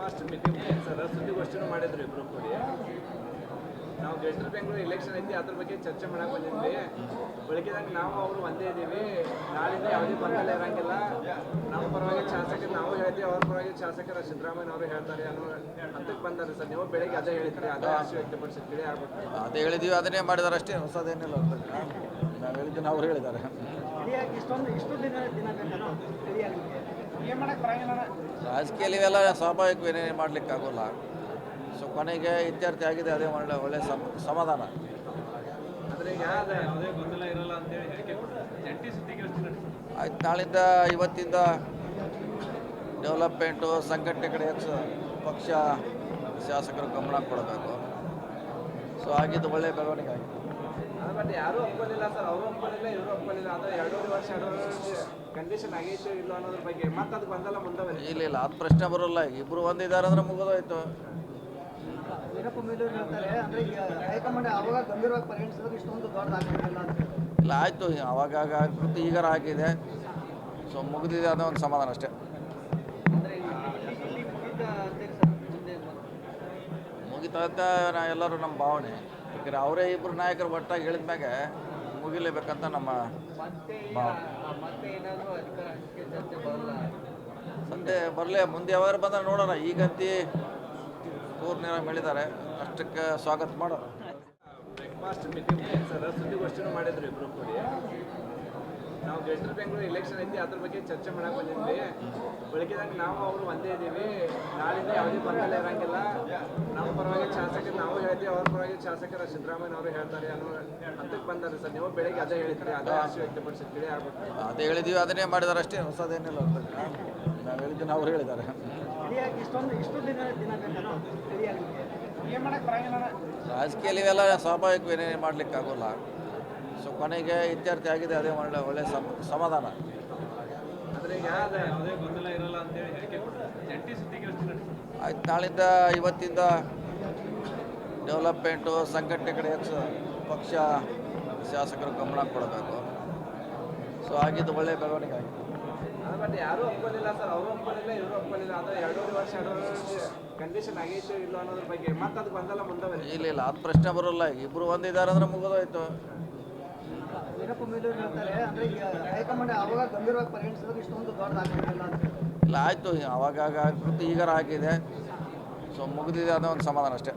Fast meeting sir ಸುದ್ದಿಗೋಷ್ಠಿನೂ ಮಾಡಿದ್ರು ಇಬ್ಬರು ಕೂಡಿ. ನಾವು ಗ್ರೇಟರ್ ಬೆಂಗಳೂರು ಎಲೆಕ್ಷನ್ ಐತಿ, ಅದ್ರ ಬಗ್ಗೆ ಚರ್ಚೆ ಮಾಡಕ್ಕೆ ಬಂದಿದ್ವಿ. ಬೆಳಗ್ಗೆದಾಗ ನಾವು ಅವರು ಒಂದೇ ಇದ್ದೀವಿ, ನಾಳಿಂದ ಯಾವುದೇ ಗೊಂದಲ ಇರಂಗಿಲ್ಲ. ನಮ್ಮ ಪರವಾಗಿ ಶಾಸಕರು ನಾವು ಹೇಳ್ತೀವಿ, ಅವ್ರ ಪರವಾಗಿ ಶಾಸಕರ ಸಿದ್ದರಾಮಯ್ಯ ಅವರು ಹೇಳ್ತಾರೆ ಅನ್ನೋ ಹಂತಕ್ಕೆ ಬಂದಾರೆ ಸರ್. ನೀವು ಬೆಳಗ್ಗೆ ಅದೇ ಹೇಳಿದ್ರಿ, ಅದೇ ಆಶೆ ವ್ಯಕ್ತಪಡಿಸಿದ್ರಿ, ಆಗ್ಬಿಟ್ಟು ಅದೇ ಹೇಳಿದ್ದೀವಿ, ಅದನ್ನೇ ಮಾಡಿದಾರೆ ಅಷ್ಟೇ, ಹೊಸದೇನಿಲ್ಲ. ನಾವು ಹೇಳಿದ್ದೀನಿ, ಅವ್ರು ಹೇಳಿದ್ದಾರೆ. ರಾಜಕೀಯದಲ್ಲಿ ಇವೆಲ್ಲ ಸ್ವಾಭಾವಿಕ ಏನೇನು ಮಾಡಲಿಕ್ಕಾಗೋಲ್ಲ. ಸೊ ಕೊನೆಗೆ ಇತ್ಯರ್ಥ ಆಗಿದೆ, ಅದೇ ಒಳ್ಳೆ ಸಮಾಧಾನ. ಆದರೆ ಈಗ ಯಾವುದೇ ಗೊಂದಲ ಇರಲ್ಲ ಅಂತೇಳಿ ಹೇಳಿಕೆ ಕೊಡ್ತಾರೆ. ಜಂಟಿ ಸುದ್ದಿಗೋಷ್ಠಿ ನಡೆಸಿ ಆಯ್ತು, ನಾಳಿಂದ ಇವತ್ತಿಂದ ಡೆವಲಪ್ಮೆಂಟು ಸಂಘಟನೆ ಕಡೆ ಪಕ್ಷ ಶಾಸಕರು ಗಮನ ಕೊಡಬೇಕು. ಸೊ ಆಗಿದ್ದು ಒಳ್ಳೆಯ ಬೆಳವಣಿಗೆ ಆಗಿದೆ. ಬಟ್ ಯಾರೂ ಒಪ್ಕೊಳ್ಳಿಲ್ಲ ಸರ್, ಅವರು ಒಪ್ಕೊಳ್ಳಿಲ್ಲ, ಇವರು ಒಪ್ಕೊಳ್ಳಿಲ್ಲ. ಅದು 2.5 ವರ್ಷ ಕಂಡೀಷನ್ ಆಗೈತೆ ಇಲ್ಲ ಅನ್ನೋದ್ರ ಬಗ್ಗೆ ಮತ್ತೆ ಅದು ಗೊಂದಲ ಮುಂದೆ ಇಲ್ಲ ಅದು ಪ್ರಶ್ನೆ ಬರೋಲ್ಲ. ಇಬ್ಬರು ಒಂದಿದ್ದಾರೆ ಅಂದ್ರೆ ಮುಗಿದೋಯ್ತು. ಇಲ್ಲ ಆಯಿತು, ಅವಾಗ ಕೃತಿ ಈಗಾರ ಆಗಿದೆ. ಸೊ ಮುಗಿದಿದೆ ಅನ್ನೋ ಒಂದು ಸಮಾಧಾನ ಅಷ್ಟೇ. ಮುಗಿತಾ ಅಂತ ಎಲ್ಲರೂ ನಮ್ಮ ಭಾವನೆ. ಯಾಕಂದರೆ ಅವರೇ ಇಬ್ಬರು ನಾಯಕರು ಒಟ್ಟಾಗಿ ಹೇಳಿದ ಮ್ಯಾಗೆ ಮುಗಿಲೇಬೇಕಂತ ನಮ್ಮ ಭಾವನೆ. ಸದ್ಯ ಬರಲೇ, ಮುಂದೆ ಯಾವಾಗ ಬಂದ್ರೆ ನೋಡೋಣ. ಈಗಂತೂ ಪೂರ್ಣ ಹೇಳಿದ್ದಾರೆ, ಅಷ್ಟಕ್ಕೆ ಸ್ವಾಗತ ಮಾಡೋಣ. ಬ್ರೇಕ್ಫಾಸ್ಟ್ ಮೀಟಿಂಗ್ ಸರ್ ಸುದ್ದಿಗೋಷ್ಠಿನೂ ಮಾಡಿದ್ರು ಇಬ್ಬರು ಕೂಡಿ. ನಾವು ಗ್ರೇಟರ್ ಬೆಂಗಳೂರು ಎಲೆಕ್ಷನ್ ಐತಿ, ಅದ್ರ ಬಗ್ಗೆ ಚರ್ಚೆ ಮಾಡಕ್ಕೆ ಬಂದಿದ್ವಿ. ಬೆಳಗ್ಗೆದಾಗ ನಾವು ಅವರು ಒಂದೇ ಇದ್ದೀವಿ, ನಾಳಿಂದ ಯಾವುದೇ ಗೊಂದಲ ಇರಂಗಿಲ್ಲ. ನಮ್ಮ ಪರವಾಗಿ ಶಾಸಕರು ನಾವು ಹೇಳ್ತೀವಿ, ಅವ್ರ ಪರವಾಗಿ ಶಾಸಕರ ಸಿದ್ದರಾಮಯ್ಯ ಅವರು ಹೇಳ್ತಾರೆ ಅನ್ನೋ ಹಂತಕ್ಕೆ ಬಂದಾರೆ ಸರ್. ನೀವು ಬೆಳಗ್ಗೆ ಅದೇ ಹೇಳಿದ್ರಿ, ಅದೇ ಆಶೆ ವ್ಯಕ್ತಪಡಿಸಿದ್ರಿ, ಆಗ್ಬಿಟ್ಟು ಅದೇ ಹೇಳಿದ್ದೀವಿ, ಅದನ್ನೇ ಮಾಡಿದಾರೆ ಅಷ್ಟೇ, ಹೊಸದೇನಿಲ್ಲ. ನಾವು ಹೇಳಿದ್ದೀನಿ, ಅವ್ರು ಹೇಳಿದ್ದಾರೆ. ರಾಜಕೀಯದಲ್ಲಿ ಇವೆಲ್ಲ ಸ್ವಾಭಾವಿಕ ಏನೇನು ಮಾಡಲಿಕ್ಕಾಗೋಲ್ಲ. ಸೊ ಕೊನೆಗೆ ಇತ್ಯರ್ಥ ಆಗಿದೆ, ಅದೇ ಒಳ್ಳೆ ಸಮಾಧಾನ. ಆದರೆ ಈಗ ಯಾವುದೇ ಗೊಂದಲ ಇರಲ್ಲ ಅಂತೇಳಿ ಹೇಳಿಕೆ ಕೊಡ್ತಾರೆ. ಜಂಟಿ ಸುದ್ದಿಗೋಷ್ಠಿ ನಡೆಸಿ ಆಯ್ತು, ನಾಳಿಂದ ಇವತ್ತಿಂದ ಡೆವಲಪ್ಮೆಂಟು ಸಂಘಟನೆ ಕಡೆ ಪಕ್ಷ ಶಾಸಕರು ಗಮನ ಕೊಡಬೇಕು. ಸೊ ಆಗಿದ್ದು ಒಳ್ಳೆಯ ಬೆಳವಣಿಗೆ ಆಗಿದೆ. ಬಟ್ ಯಾರೂ ಒಪ್ಕೊಳ್ಳಿಲ್ಲ ಸರ್, ಅವರು ಒಪ್ಕೊಳ್ಳಿಲ್ಲ, ಇವರು ಒಪ್ಕೊಳ್ಳಿಲ್ಲ. ಅದು 2.5 ವರ್ಷ ಕಂಡೀಷನ್ ಆಗೈತೆ ಇಲ್ಲ ಅನ್ನೋದ್ರ ಬಗ್ಗೆ ಮತ್ತೆ ಅದು ಗೊಂದಲ ಮುಂದೆ ಇಲ್ಲ ಅದು ಪ್ರಶ್ನೆ ಬರೋಲ್ಲ. ಇಬ್ಬರು ಒಂದಿದ್ದಾರೆ ಅಂದ್ರೆ ಮುಗಿದೋಯ್ತು. ಇಲ್ಲ ಆಯಿತು, ಅವಾಗ ಕೃತಿ ಈಗಾರ ಆಗಿದೆ. ಸೊ ಮುಗಿದಿದೆ ಅನ್ನೋ ಒಂದು ಸಮಾಧಾನ ಅಷ್ಟೇ.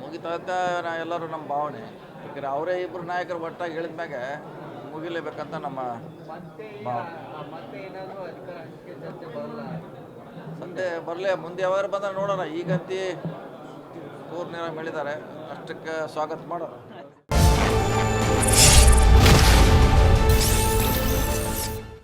ಮುಗಿತಾ ಅಂತ ಎಲ್ಲರೂ ನಮ್ಮ ಭಾವನೆ. ಯಾಕಂದರೆ ಅವರೇ ಇಬ್ಬರು ನಾಯಕರು ಒಟ್ಟಾಗಿ ಹೇಳಿದ ಮ್ಯಾಗೆ ಮುಗಿಲೇಬೇಕಂತ ನಮ್ಮ ಭಾವನೆ. ಸದ್ಯ ಬರಲೇ, ಮುಂದೆ ಯಾವಾಗ ಬಂದ್ರೆ ನೋಡೋಣ. ಈಗಂತೂ ಪೂರ್ಣ ಹೇಳಿದ್ದಾರೆ, ಅಷ್ಟಕ್ಕೆ ಸ್ವಾಗತ ಮಾಡೋಣ.